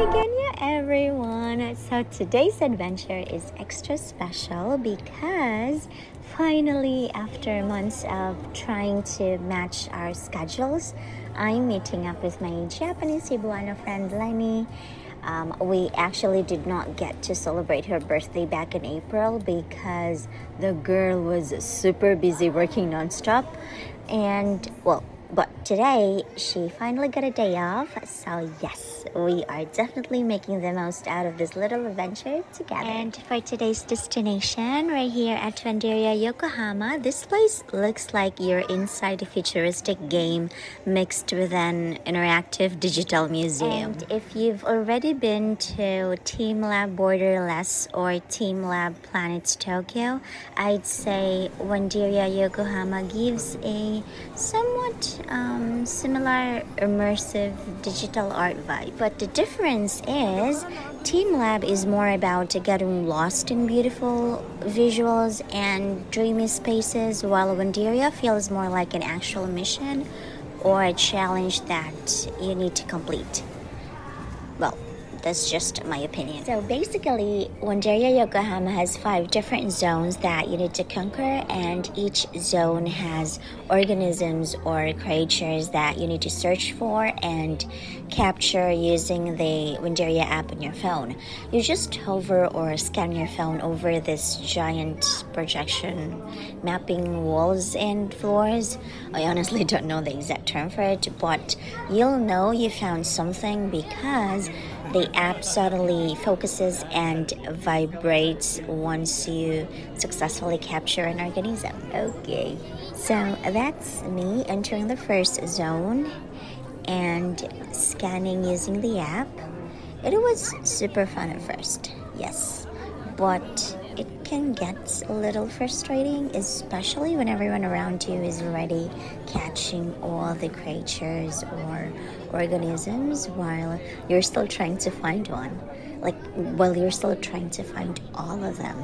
again, yeah, everyone. So today's adventure is extra special because finally, after months of trying to match our schedules, I'm meeting up with my Japanese Cebuano friend Lenny. We actually did not get to celebrate her birthday back in April because the girl was super busy working nonstop. And well, but today she finally got a day off, so yes, we are definitely making the most out of this little adventure together. And for today's destination, we're here at Wonderia Yokohama. This place looks like you're inside a futuristic game mixed with an interactive digital museum. And if you've already been to Team Lab Borderless or Team Lab Planets Tokyo, I'd say Wonderia Yokohama gives a somewhat similar immersive digital art vibe. But the difference is Team Lab is more about getting lost in beautiful visuals and dreamy spaces, while Wonderia feels more like an actual mission or a challenge that you need to complete. Well, that's just my opinion. So basically, Wonderia Yokohama has 5 different zones that you need to conquer, and each zone has organisms or creatures that you need to search for and capture using the Wonderia app on your phone. You just hover or scan your phone over this giant projection mapping walls and floors. I honestly don't know the exact term for it, but you'll know you found something because the app suddenly focuses and vibrates once you successfully capture an organism. Okay, so that's me entering the first zone and scanning using the app. It was super fun at first, yes, but it can get a little frustrating, especially when everyone around you is already catching all the creatures or organisms while you're still trying to find one. While you're still trying to find all of them.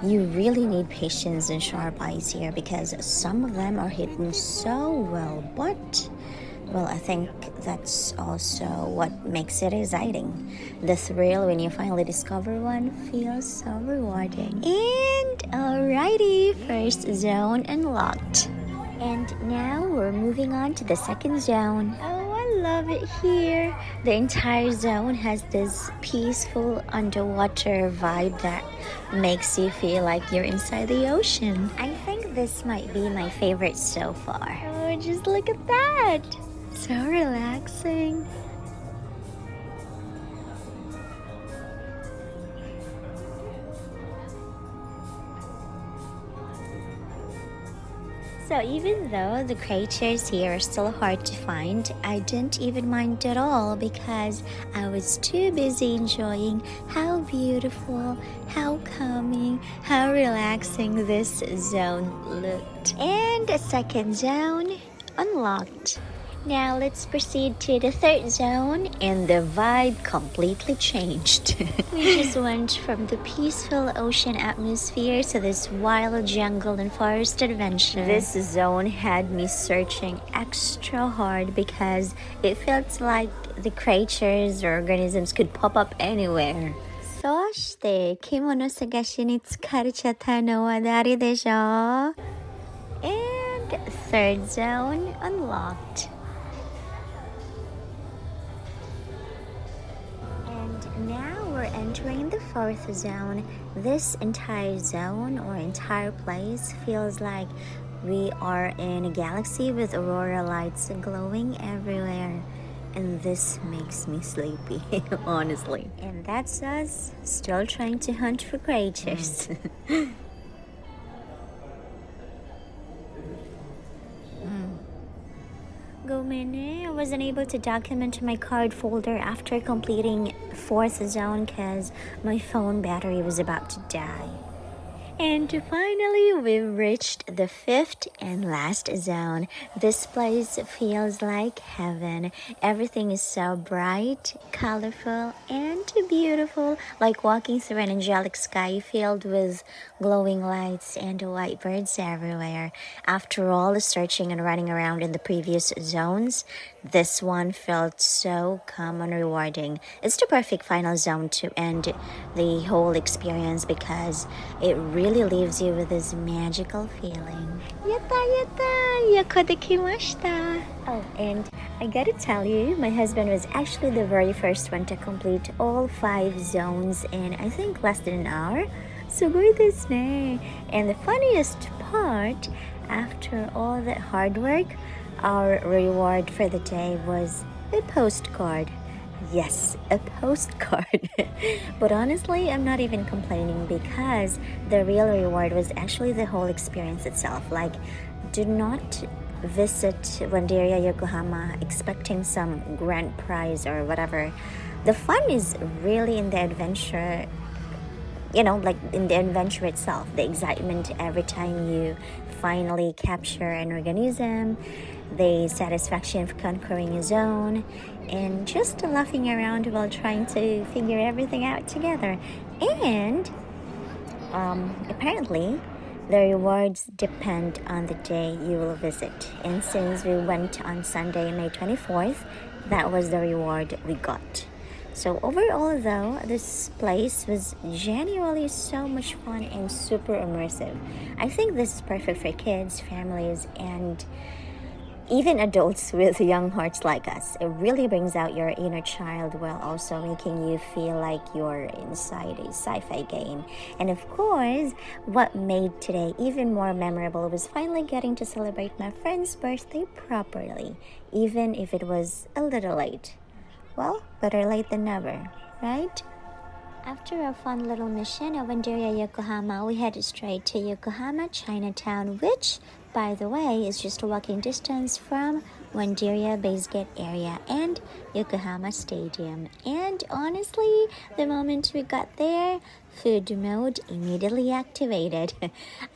You really need patience and sharp eyes here because some of them are hidden so well, but well, I think that's also what makes it exciting. The thrill when you finally discover one feels so rewarding. And alrighty, first zone unlocked. And now we're moving on to the second zone. Oh, I love it here. The entire zone has this peaceful underwater vibe that makes you feel like you're inside the ocean. I think this might be my favorite so far. Oh, just look at that. So relaxing. So even though the creatures here are still hard to find, I didn't even mind at all because I was too busy enjoying how beautiful, how calming, how relaxing this zone looked. And a second zone unlocked. Now let's proceed to the third zone, and the vibe completely changed. We just went from the peaceful ocean atmosphere to this wild jungle and forest adventure. This zone had me searching extra hard because it felt like the creatures or organisms could pop up anywhere. そして着物探しに疲れちゃったのは誰でしょう? And third zone unlocked. Now we're entering the fourth zone. This entire zone or entire place feels like we are in a galaxy with aurora lights glowing everywhere. And this makes me sleepy, honestly. And that's us, still trying to hunt for creatures. I wasn't able to document my card folder after completing fourth zone because my phone battery was about to die. And finally, we've reached the fifth and last zone. This place feels like heaven. Everything is so bright, colorful, and beautiful, like walking through an angelic sky filled with glowing lights and white birds everywhere. After all the searching and running around in the previous zones, this one felt so calm and rewarding. It's the perfect final zone to end the whole experience because it really leaves you with this magical feeling. Yatta yatta! Yakodekimashita! Oh, and I gotta tell you, my husband was actually the very first one to complete all 5 zones in I think less than an hour. So good this day. And the funniest part, after all that hard work, our reward for the day was a postcard. Yes, a postcard. But honestly, I'm not even complaining because the real reward was actually the whole experience itself. Like, do not visit Wonderia Yokohama expecting some grand prize or whatever. The fun is really in the adventure, like in the adventure itself, the excitement every time you finally capture an organism, the satisfaction of conquering a zone, and just laughing around while trying to figure everything out together. And apparently, the rewards depend on the day you will visit. And since we went on Sunday, May 24th, that was the reward we got. So overall though, this place was genuinely so much fun and super immersive. I think this is perfect for kids, families, and even adults with young hearts like us. It really brings out your inner child while also making you feel like you're inside a sci-fi game. And of course, what made today even more memorable was finally getting to celebrate my friend's birthday properly, even if it was a little late. Well, better late than never, right? After a fun little mission at Wonderia Yokohama, we headed straight to Yokohama Chinatown, which, by the way, is just a walking distance from Wonderia Base Gate area and Yokohama Stadium. And honestly, the moment we got there, food mode immediately activated.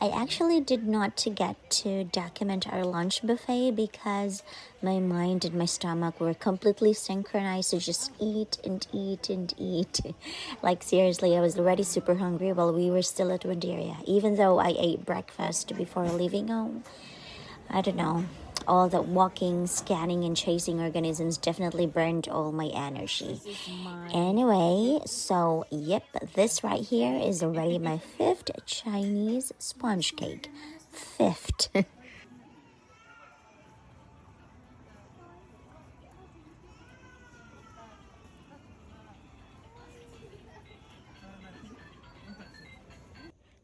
I actually did not get to document our lunch buffet because my mind and my stomach were completely synchronized to just eat and eat and eat. Like seriously, I was already super hungry while we were still at Wonderia, even though I ate breakfast before leaving home. I don't know. All that walking, scanning, and chasing organisms definitely burned all my energy. Anyway, so yep, this right here is already my 5th Chinese sponge cake. 5th.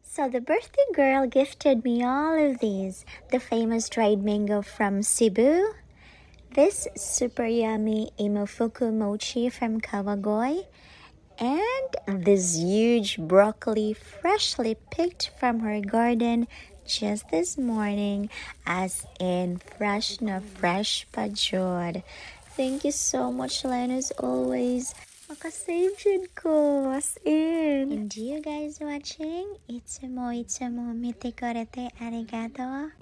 So the birthday girl gifted me all of these. The famous dried mango from Cebu, this super yummy Imofuku mochi from Kawagoe, and this huge broccoli freshly picked from her garden just this morning, as in fresh na fresh pa jud. Thank you so much, Len, as always. Makasave jud ko, as in. And you guys watching, itsumo mite korete arigato.